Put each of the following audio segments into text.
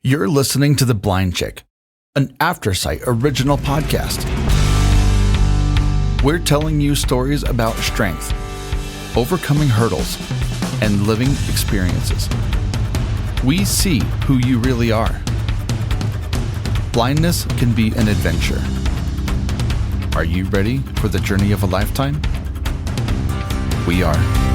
You're listening to The Blind Chick, an Aftersight original podcast. We're telling you stories about strength, overcoming hurdles, and living experiences. We see who you really are. Blindness can be an adventure. Are you ready for the journey of a lifetime? We are.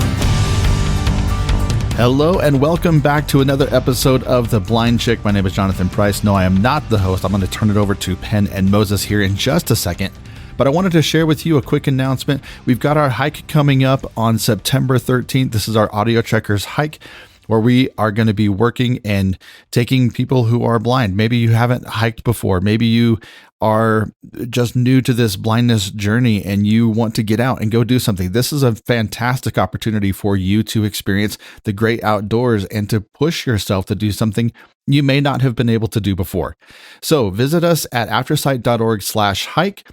Hello and welcome back to another episode of The Blind Chick. My name is Jonathan Price. No, I am not the host. I'm going to turn it over to Penn and Moses here in just a second. But I wanted to share with you a quick announcement. We've got our hike coming up on September 13th. This is our Audio Checkers hike, where we are going to be working and taking people who are blind. Maybe you haven't hiked before. Maybe you are just new to this blindness journey and you want to get out and go do something. This is a fantastic opportunity for you to experience the great outdoors and to push yourself to do something you may not have been able to do before. So visit us at aftersight.org/hike.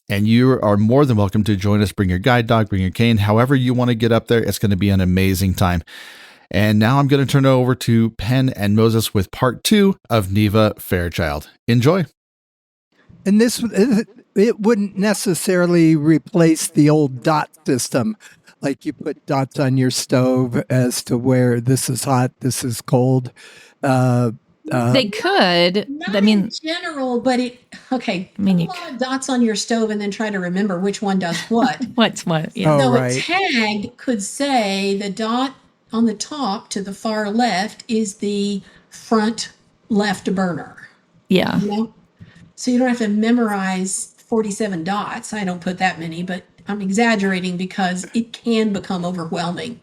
And you are more than welcome to join us. Bring your guide dog, bring your cane, however you want to get up there. It's going to be an amazing time. And now I'm going to turn it over to Penn and Moses with part 2 of Neva Fairchild. Enjoy. And it wouldn't necessarily replace the old dot system. Like you put dots on your stove as to where this is hot, this is cold. They could. Not in general, but put a lot of dots on your stove and then try to remember which one does what. What's what? Yeah. So a tag could say the dot on the top to the far left is the front left burner. Yeah. You know? So you don't have to memorize 47 dots. I don't put that many, but I'm exaggerating because it can become overwhelming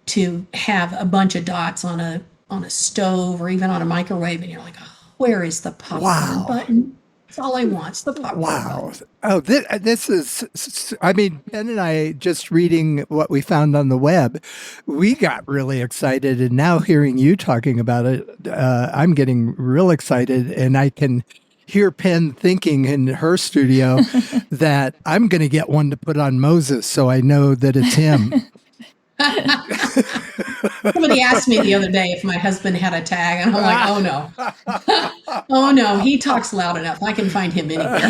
to have a bunch of dots on a stove or even on a microwave, and you're like, oh, where is the popcorn button? That's all I want. It's the popcorn button. Oh, this is, I mean, Ben and I, just reading what we found on the web, we got really excited. And now hearing you talking about it, I'm getting real excited. And I can hear Penn thinking in her studio that I'm going to get one to put on Moses so I know that it's him. Somebody asked me the other day if my husband had a tag, and I'm like, oh no. Oh no, he talks loud enough. I can find him anywhere.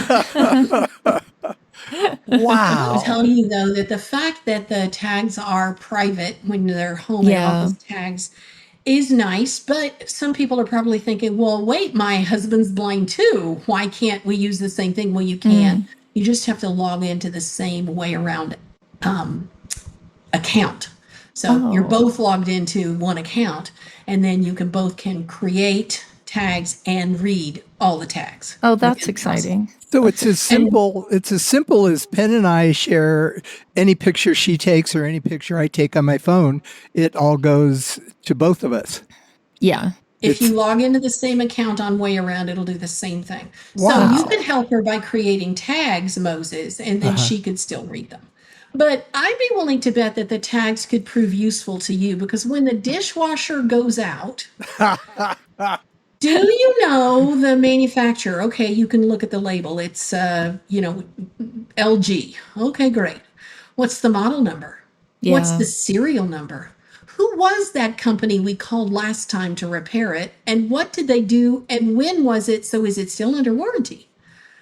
Wow. I'm telling you though that the fact that the tags are private when they're home and office tags is nice, but some people are probably thinking, well, wait, my husband's blind too. Why can't we use the same thing? Well, you can. You just have to log into the same WayAround account. So you're both logged into one account, and then you both can create tags and read all the tags. Oh, that's exciting. So it's as simple as Penn and I share any picture she takes or any picture I take on my phone. It all goes to both of us. Yeah. If you log into the same account on WayAround, it'll do the same thing. Wow. So you can help her by creating tags, Moses, and then she could still read them. But I'd be willing to bet that the tags could prove useful to you, because when the dishwasher goes out, do you know the manufacturer? Okay, you can look at the label. It's, LG. Okay, great. What's the model number? Yeah. What's the serial number? Who was that company we called last time to repair it? And what did they do? And when was it? So is it still under warranty?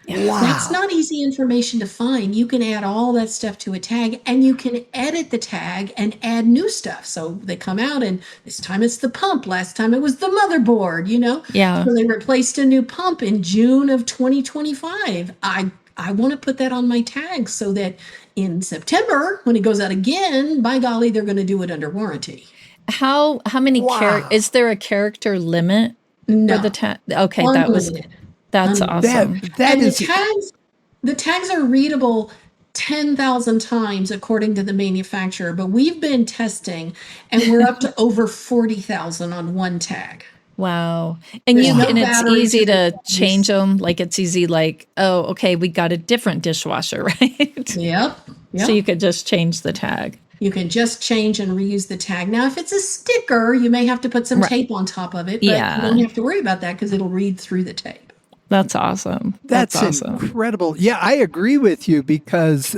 Wow. That's not easy information to find. You can add all that stuff to a tag, and you can edit the tag and add new stuff. So they come out, and this time it's the pump. Last time it was the motherboard, Yeah. So they replaced a new pump in June of 2025. I want to put that on my tag so that in September, when it goes out again, by golly, they're going to do it under warranty. How many is there a character limit for the tag? Okay, Unlimited. That's awesome. The tags are readable 10,000 times according to the manufacturer, but we've been testing and we're up to over 40,000 on one tag. Wow. And it's easy to change them. Like it's easy, like, oh, okay, we got a different dishwasher, right? Yep. So you could just change the tag. You can just change and reuse the tag. Now, if it's a sticker, you may have to put some tape on top of it, but you don't have to worry about that because it'll read through the tape. That's awesome. That's awesome. Incredible. Yeah, I agree with you because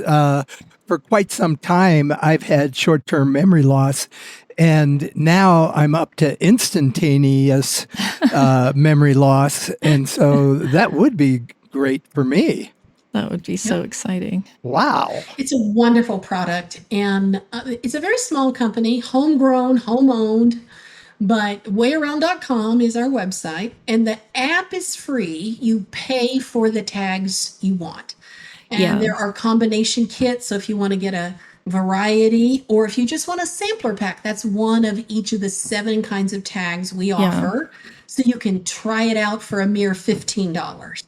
for quite some time I've had short-term memory loss, And now I'm up to instantaneous memory loss. And so that would be great for me. That would be so exciting. Wow. It's a wonderful product, and it's a very small company, homegrown, home-owned, but wayaround.com is our website, and the app is free. You pay for the tags you want. And there are combination kits, so if you want to get a variety, or if you just want a sampler pack, that's one of each of the 7 kinds of tags we offer. So you can try it out for a mere $15.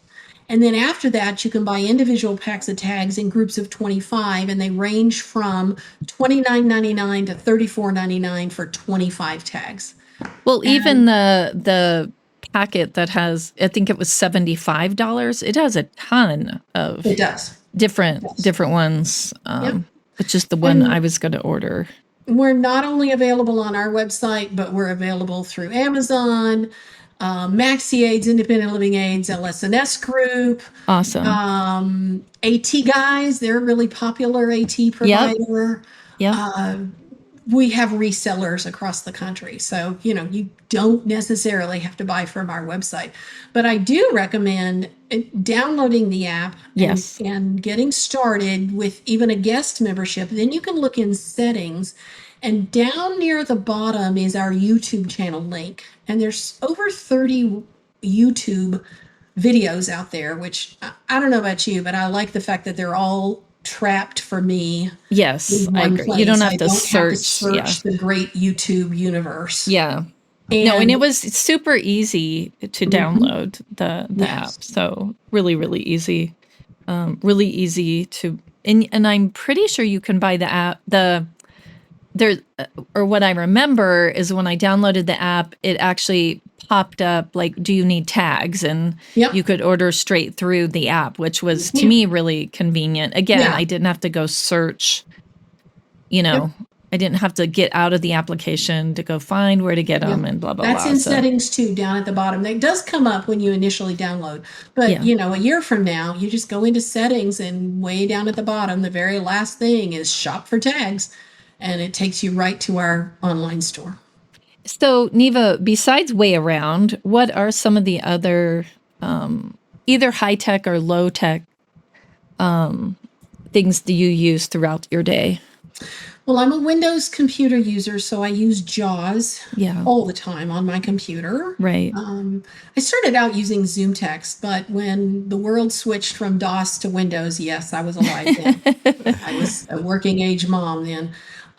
And then after that, you can buy individual packs of tags in groups of 25, and they range from $29.99 to $34.99 for 25 tags. Well, even the packet that has, I think it was $75, it has a ton of different ones. It's just the one I was going to order. We're not only available on our website, but we're available through Amazon, Maxi Aids, Independent Living Aids, LSNS Group. Awesome. AT Guys, they're a really popular AT provider. We have resellers across the country. So, you don't necessarily have to buy from our website. But I do recommend downloading the app and getting started with even a guest membership. Then you can look in settings. And down near the bottom is our YouTube channel link. And there's over 30 YouTube videos out there, which I don't know about you, but I like the fact that they're all trapped for me. Yes, I agree. Place. You don't have to search search the great YouTube universe. Yeah. And it was super easy to download the app. So really, really easy. Really easy to, and I'm pretty sure you can buy the app, or what I remember is when I downloaded the app, it actually popped up like, do you need tags? And you could order straight through the app, which was to me really convenient. Again, I didn't have to go search, I didn't have to get out of the application to go find where to get them and blah, blah, blah. That's in settings too, down at the bottom. That does come up when you initially download. But, a year from now, you just go into settings and way down at the bottom, the very last thing is shop for tags. And it takes you right to our online store. So, Neva, besides WayAround, what are some of the other either high-tech or low-tech things do you use throughout your day? Well, I'm a Windows computer user, so I use JAWS all the time on my computer. Right. I started out using Zoom Text, but when the world switched from DOS to Windows, yes, I was alive then. I was a working age mom then.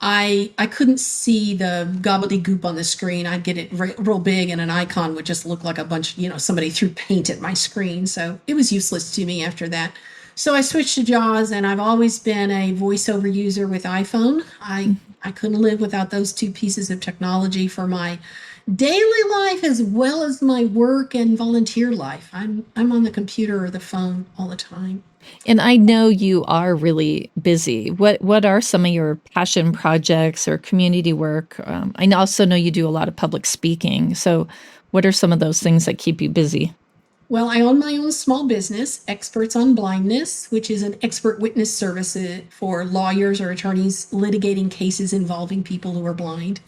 I couldn't see the gobbledygook on the screen. I'd get it real big, and an icon would just look like a bunch, somebody threw paint at my screen. So it was useless to me after that. So I switched to JAWS, and I've always been a voiceover user with iPhone. I couldn't live without those 2 pieces of technology for my daily life as well as my work and volunteer life. I'm on the computer or the phone all the time. And I know you are really busy. What are some of your passion projects or community work? I also know you do a lot of public speaking. So what are some of those things that keep you busy? Well, I own my own small business, Experts on Blindness, which is an expert witness service for lawyers or attorneys litigating cases involving people who are blind.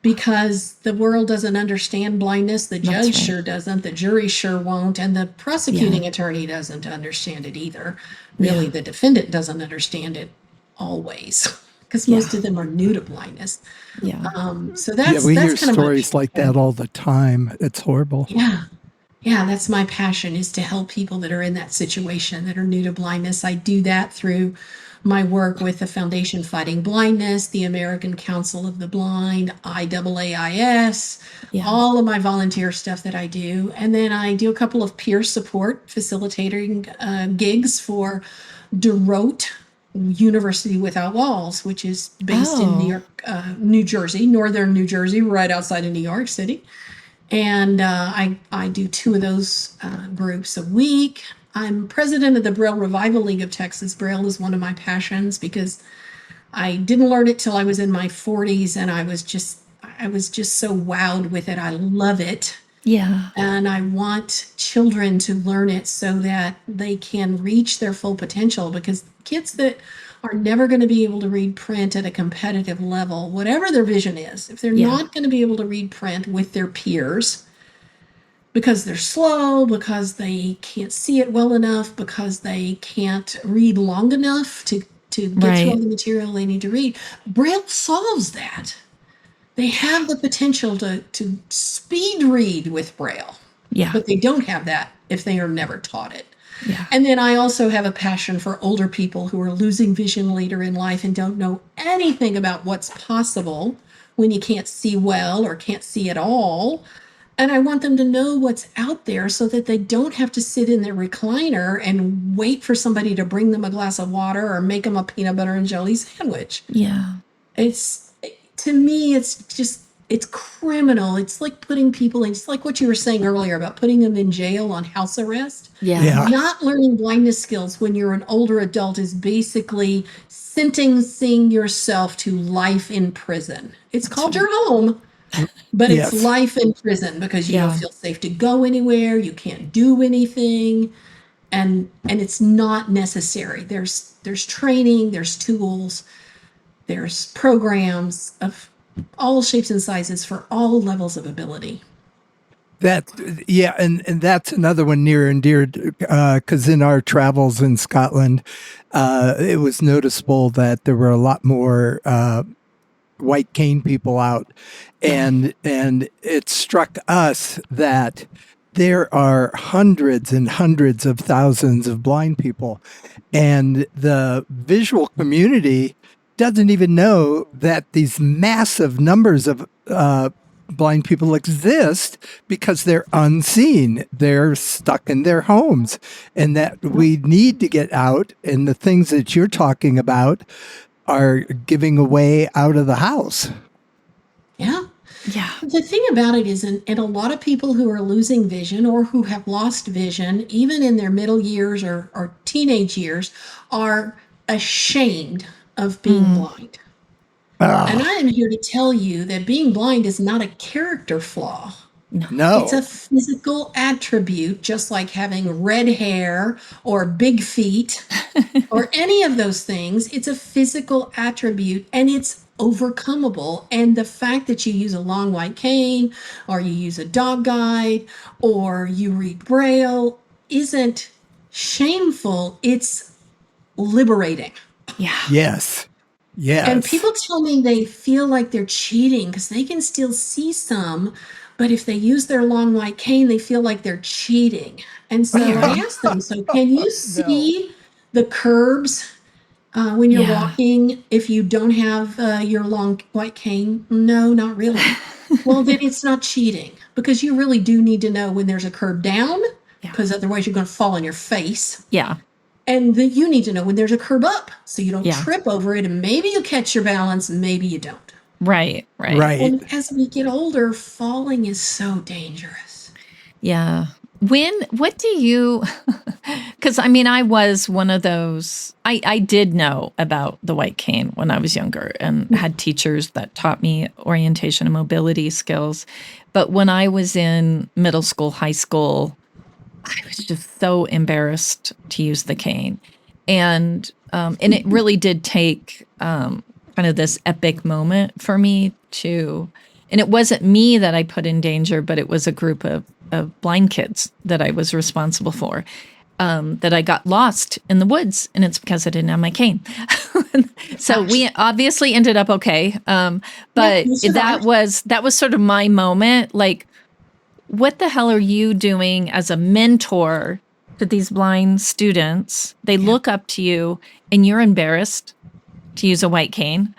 Because the world doesn't understand blindness, the judge sure doesn't, the jury sure won't, and the prosecuting attorney doesn't understand it either. Really, the defendant doesn't understand it always, because most of them are new to blindness. So that's we that's hear stories like that all the time. It's horrible. Yeah, that's my passion, is to help people that are in that situation, that are new to blindness. I do that through my work with the Foundation Fighting Blindness, the American Council of the Blind, IAAIS, all of my volunteer stuff that I do. And then I do a couple of peer support facilitating gigs for DeRote University Without Walls, which is based in New Jersey, northern New Jersey, right outside of New York City. And I do 2 of those groups a week. I'm president of the Braille Revival League of Texas. Braille is one of my passions because I didn't learn it till I was in my 40s, and I was just so wowed with it. I love it. Yeah. And I want children to learn it so that they can reach their full potential, because kids that are never going to be able to read print at a competitive level, whatever their vision is. If they're not going to be able to read print with their peers because they're slow, because they can't see it well enough, because they can't read long enough to get through all the material they need to read, Braille solves that. They have the potential to speed read with Braille, but they don't have that if they are never taught it. Yeah. And then I also have a passion for older people who are losing vision later in life and don't know anything about what's possible when you can't see well or can't see at all. And I want them to know what's out there so that they don't have to sit in their recliner and wait for somebody to bring them a glass of water or make them a peanut butter and jelly sandwich. Yeah. To me, it's criminal. It's like putting people in, it's like what you were saying earlier about putting them in jail on house arrest. Yeah. Not learning blindness skills when you're an older adult is basically sentencing yourself to life in prison. It's called your home, but it's life in prison because you don't feel safe to go anywhere. You can't do anything. And it's not necessary. There's training, there's tools, there's programs of all shapes and sizes for all levels of ability. And that's another one near and dear because in our travels in Scotland, it was noticeable that there were a lot more white cane people out, and it struck us that there are hundreds and hundreds of thousands of blind people, and the visual community doesn't even know that these massive numbers of blind people exist because they're unseen. They're stuck in their homes, and that we need to get out. And the things that you're talking about are giving away out of the house. Yeah. Yeah. The thing about it is, and a lot of people who are losing vision or who have lost vision, even in their middle years or teenage years, are ashamed of being blind. And I am here to tell you that being blind is not a character flaw. No. It's a physical attribute, just like having red hair or big feet or any of those things. It's a physical attribute and it's overcomable. And the fact that you use a long white cane or you use a dog guide or you read Braille isn't shameful. It's liberating. Yeah. Yes. Yes. And people tell me they feel like they're cheating because they can still see some, but if they use their long white cane, they feel like they're cheating. And so I asked them, so can you see the curbs when you're walking if you don't have your long white cane? No, not really. Well, then it's not cheating because you really do need to know when there's a curb down because otherwise you're going to fall on your face. Yeah. And then you need to know when there's a curb up so you don't trip over it and maybe you catch your balance, maybe you don't. Right. And as we get older, falling is so dangerous. Yeah. What do you, because I mean, I was one of those, I did know about the white cane when I was younger and had teachers that taught me orientation and mobility skills. But when I was in middle school, high school, I was just so embarrassed to use the cane. And it really did take kind of this epic moment for me to, and it wasn't me that I put in danger, but it was a group of blind kids that I was responsible for, that I got lost in the woods, and it's because I didn't have my cane. So we obviously ended up okay. But that was sort of my moment, like, what the hell are you doing as a mentor to these blind students? They look up to you and you're embarrassed to use a white cane.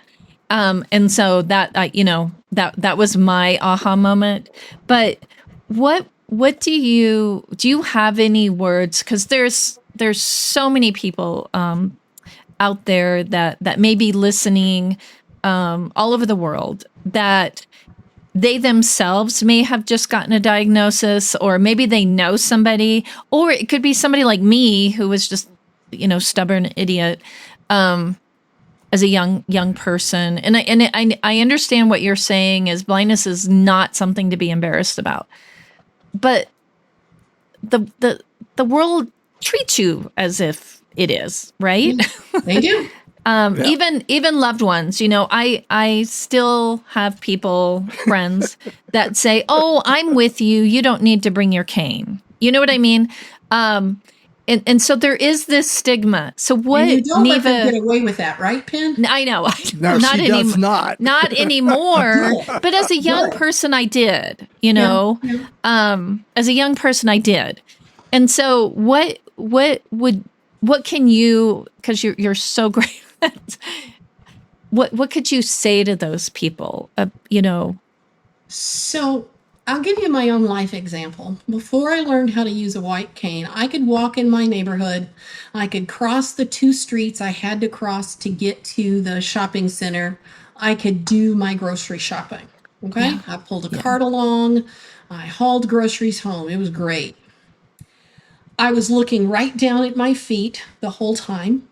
And so that, that was my aha moment. But what do you have any words? 'Cause there's so many people, out there that may be listening, all over the world, that they themselves may have just gotten a diagnosis, or maybe they know somebody, or it could be somebody like me who was just, stubborn idiot, as a young person. And I understand what you're saying is blindness is not something to be embarrassed about, but the world treats you as if it is, right? They do. Even loved ones, I still have friends that say, "Oh, I'm with you. You don't need to bring your cane." You know what I mean? And so there is this stigma. So what, and you don't Neva, let them get away with that, right, Penn? I know. No, she does not. Not anymore. But as a young person, I did. As a young person, I did. And so, what can you? Because you're so great. What could you say to those people? So I'll give you my own life example. Before I learned how to use a white cane, I could walk in my neighborhood. I could cross the 2 streets I had to cross to get to the shopping center. I could do my grocery shopping. Okay. Yeah. I pulled a cart along. I hauled groceries home. It was great. I was looking right down at my feet the whole time,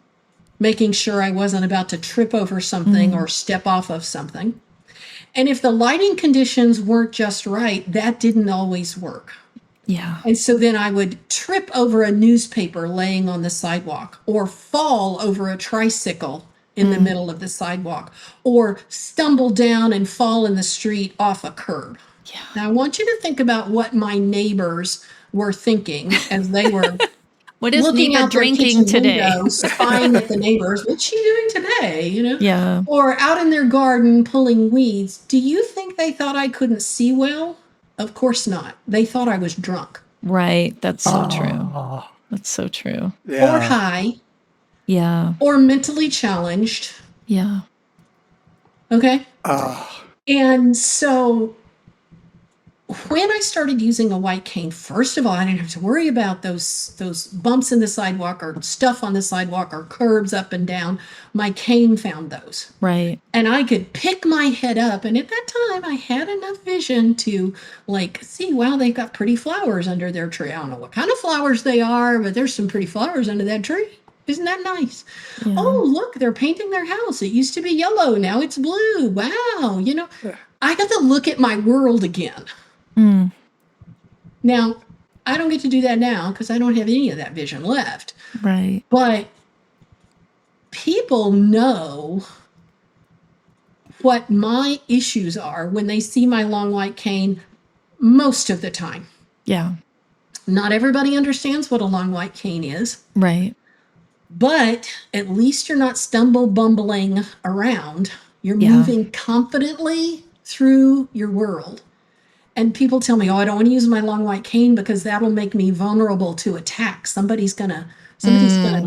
making sure I wasn't about to trip over something or step off of something. And if the lighting conditions weren't just right, that didn't always work. Yeah. And so then I would trip over a newspaper laying on the sidewalk, or fall over a tricycle in the middle of the sidewalk, or stumble down and fall in the street off a curb. Yeah. Now I want you to think about what my neighbors were thinking as they were what is looking Neva out their drinking kitchen today? windows, spying at the neighbors. What's she doing today? Yeah. Or out in their garden pulling weeds. Do you think they thought I couldn't see well? Of course not. They thought I was drunk. Right. That's so true. That's so true. Yeah. Or high. Yeah. Or mentally challenged. Yeah. Okay. And so when I started using a white cane, first of all, I didn't have to worry about those bumps in the sidewalk or stuff on the sidewalk or curbs up and down. My cane found those. Right. And I could pick my head up. And at that time, I had enough vision to see, wow, they've got pretty flowers under their tree. I don't know what kind of flowers they are, but there's some pretty flowers under that tree. Isn't that nice? Yeah. Oh, look, they're painting their house. It used to be yellow. Now it's blue. Wow. I got to look at my world again. Now, I don't get to do that now because I don't have any of that vision left. Right. But people know what my issues are when they see my long white cane most of the time. Yeah. Not everybody understands what a long white cane is. Right. But at least you're not bumbling around. You're moving confidently through your world. And people tell me, I don't want to use my long white cane because that'll make me vulnerable to attack. Somebody's gonna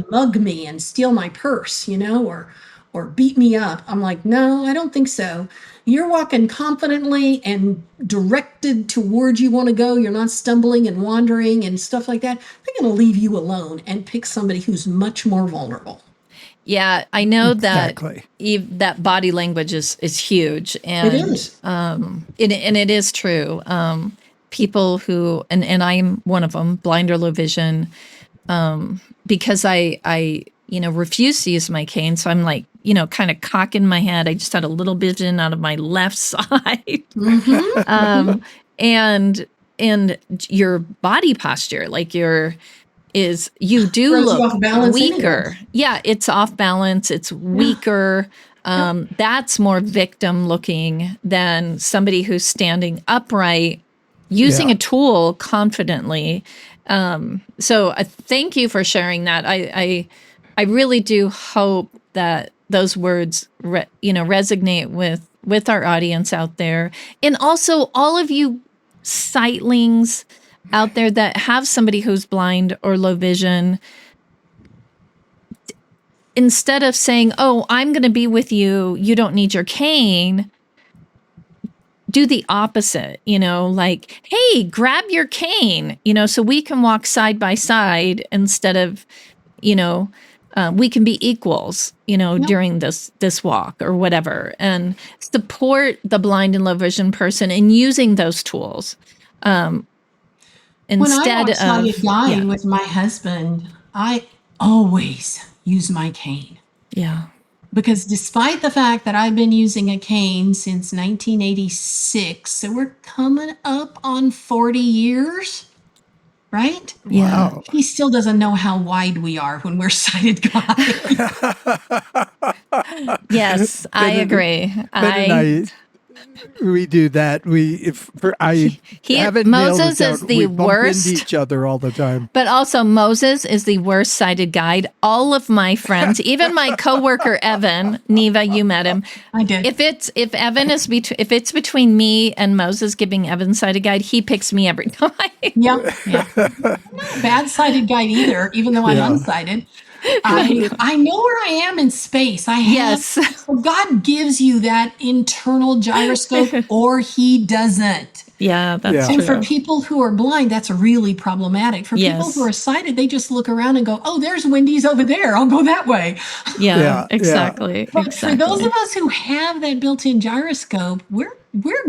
mug me and steal my purse, or beat me up. I'm like, no, I don't think so. You're walking confidently and directed toward you want to go. You're not stumbling and wandering and stuff like that. They're going to leave you alone and pick somebody who's much more vulnerable. Yeah, I know that Exactly. that body language is huge, and It is. And it is true. People who and I'm one of them, blind or low vision, because I refuse to use my cane, so I'm like kind of cocking my head. I just had a little vision out of my left side, and your body posture, you do Throws you look off balance weaker. anyway. Yeah, it's off balance. It's weaker. That's more victim looking than somebody who's standing upright, using a tool confidently. So thank you for sharing that. I really do hope that those words resonate with our audience out there, and also all of you sightlings out there that have somebody who's blind or low vision. Instead of saying, oh, I'm going to be with you, you don't need your cane, do the opposite, hey, grab your cane, so we can walk side by side instead of, we can be equals, during this walk or whatever, and support the blind and low vision person in using those tools. Instead when I of dying with my husband, I always use my cane. Yeah. Because despite the fact that I've been using a cane since 1986, so we're coming up on 40 years, right? Yeah. Wow. He still doesn't know how wide we are when we're sighted guys. Yes, I agree. We do that. I haven't nailed it Moses down. is the We bump worst. into each other all the time. But also, Moses is the worst sighted guide. All of my friends, even my coworker Evan, Neva, you met him. I did. If it's between me and Moses giving Evan sighted guide, he picks me every time. Yeah. I'm not a bad sighted guide either, even though I'm unsighted. I know where I am in space. Yes. So God gives you that internal gyroscope, or he doesn't. Yeah, that's And true. for people who are blind, that's really problematic. For people who are sighted, they just look around and go, "Oh, there's Wendy's over there. I'll go that way." Yeah, exactly. But for those of us who have that built-in gyroscope, we're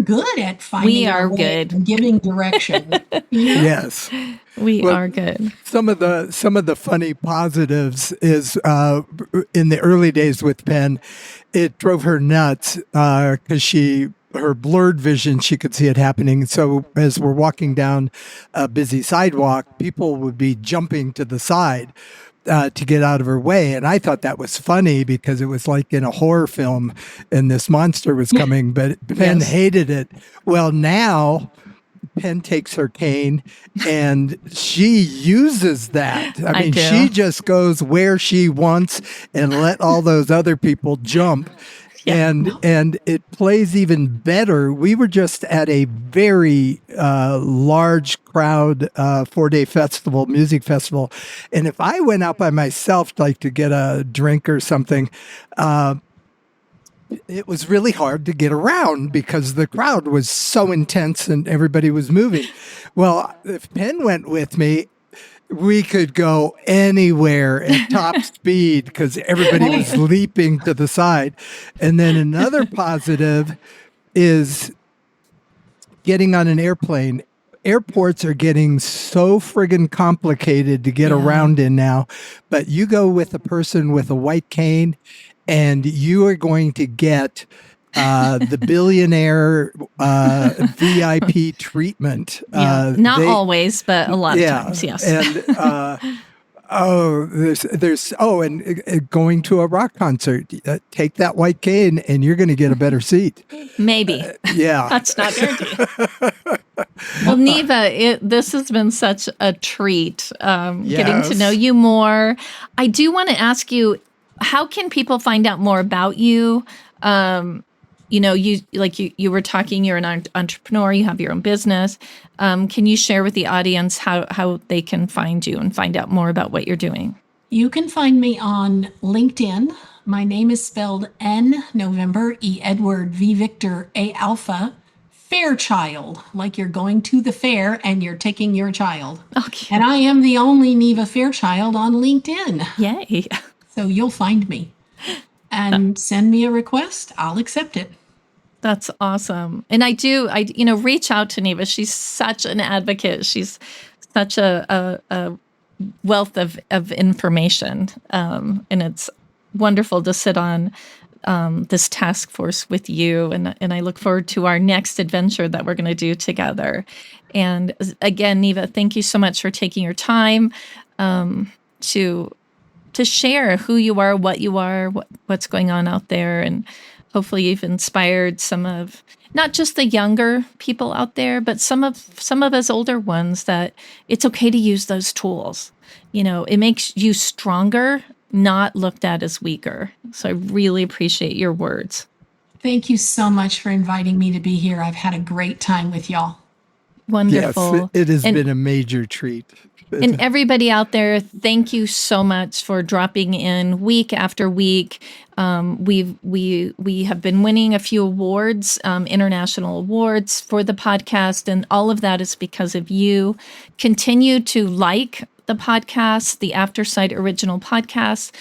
good at finding our way and giving direction. Yes. We are good. Some of the funny positives is in the early days with Penn, it drove her nuts because her blurred vision, she could see it happening. So as we're walking down a busy sidewalk, people would be jumping to the side to get out of her way. And I thought that was funny because it was like in a horror film and this monster was coming, but Penn hated it. Well, now Penn takes her cane and she uses that. I mean, she just goes where she wants and let all those other people jump. And it plays even better. We were just at a very large crowd 4-day festival, music festival. And if I went out by myself, like to get a drink or something, it was really hard to get around because the crowd was so intense and everybody was moving. Well, if Penn went with me, we could go anywhere at top speed because everybody was leaping to the side. And then another positive is getting on an airplane. Airports are getting so friggin' complicated to get around in now. But you go with a person with a white cane and you are going to get the billionaire VIP treatment. Not always, but a lot of times, yes. And and going to a rock concert, take that white cane and you're going to get a better seat. Maybe. Yeah. That's not guaranteed. Well, Neva, this has been such a treat getting to know you more. I do want to ask you, how can people find out more about you? You were talking, you're an entrepreneur, you have your own business. Can you share with the audience how they can find you and find out more about what you're doing? You can find me on LinkedIn. My name is spelled N November, E Edward, V Victor, A Alpha, Fairchild, like you're going to the fair and you're taking your child. Okay. And I am the only Neva Fairchild on LinkedIn. Yay. So you'll find me. And send me a request. I'll accept it. That's awesome. And I reach out to Neva. She's such an advocate. She's such a wealth of information. And it's wonderful to sit on this task force with you. And I look forward to our next adventure that we're going to do together. And again, Neva, thank you so much for taking your time to share who you are, what you are, what's going on out there. And hopefully you've inspired some of, not just the younger people out there, but some of us older ones that it's okay to use those tools. It makes you stronger, not looked at as weaker. So I really appreciate your words. Thank you so much for inviting me to be here. I've had a great time with y'all. Wonderful. Yes, it has been a major treat. And everybody out there, thank you so much for dropping in week after week. We have been winning a few awards, international awards for the podcast, and all of that is because of you. Continue to like the podcast, the Aftersight original podcast.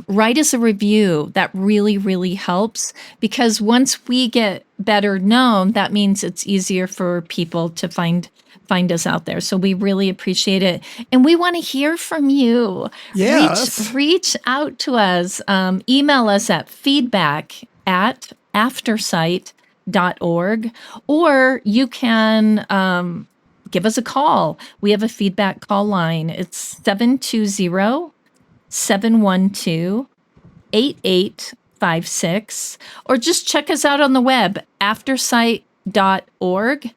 Write us a review. That really, really helps, because once we get better known, that means it's easier for people to find us out there. So we really appreciate it. And we want to hear from you. Yes. Reach out to us. Email us at feedback@aftersight.org, or you can give us a call. We have a feedback call line. It's 720-712-88 856, or just check us out on the web, aftersight.org.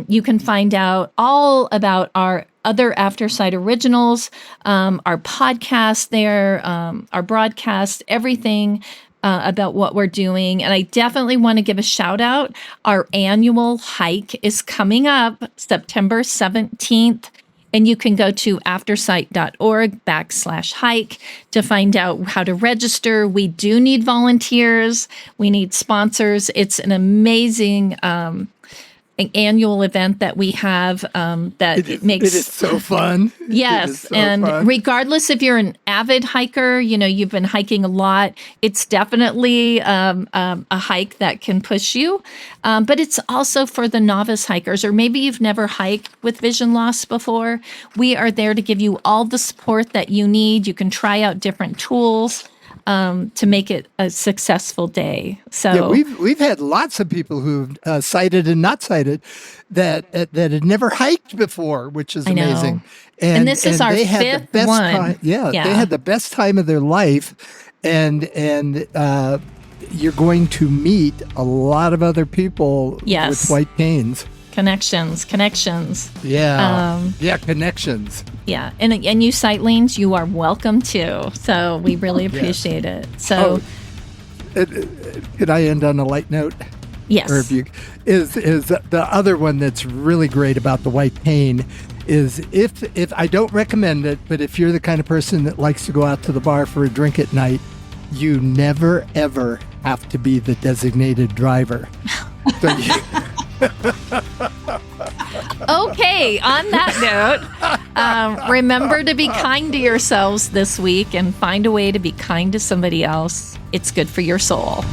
You can find out all about our other Aftersight originals, our podcast there, our broadcast, everything about what we're doing. And I definitely want to give a shout out. Our annual hike is coming up September 17th. And you can go to aftersight.org/hike to find out how to register. We do need volunteers. We need sponsors. It's an amazing annual event that we have it is so fun. Yes. So and fun. Regardless if you're an avid hiker, you've been hiking a lot, it's definitely a hike that can push you. But it's also for the novice hikers, or maybe you've never hiked with vision loss before. We are there to give you all the support that you need. You can try out different tools to make it a successful day. So we've had lots of people who've sighted and not sighted that had never hiked before, which is amazing. And this is our fifth one. They had the best time of their life, and you're going to meet a lot of other people with white canes. Connections. Yeah. Connections. Yeah. And you sightlings, you are welcome too. So we really appreciate it. So could I end on a light note? Yes. Or if you is the other one that's really great about the white cane is if I don't recommend it, but if you're the kind of person that likes to go out to the bar for a drink at night, you never ever have to be the designated driver. So Okay, on that note, remember to be kind to yourselves this week and find a way to be kind to somebody else. It's good for your soul.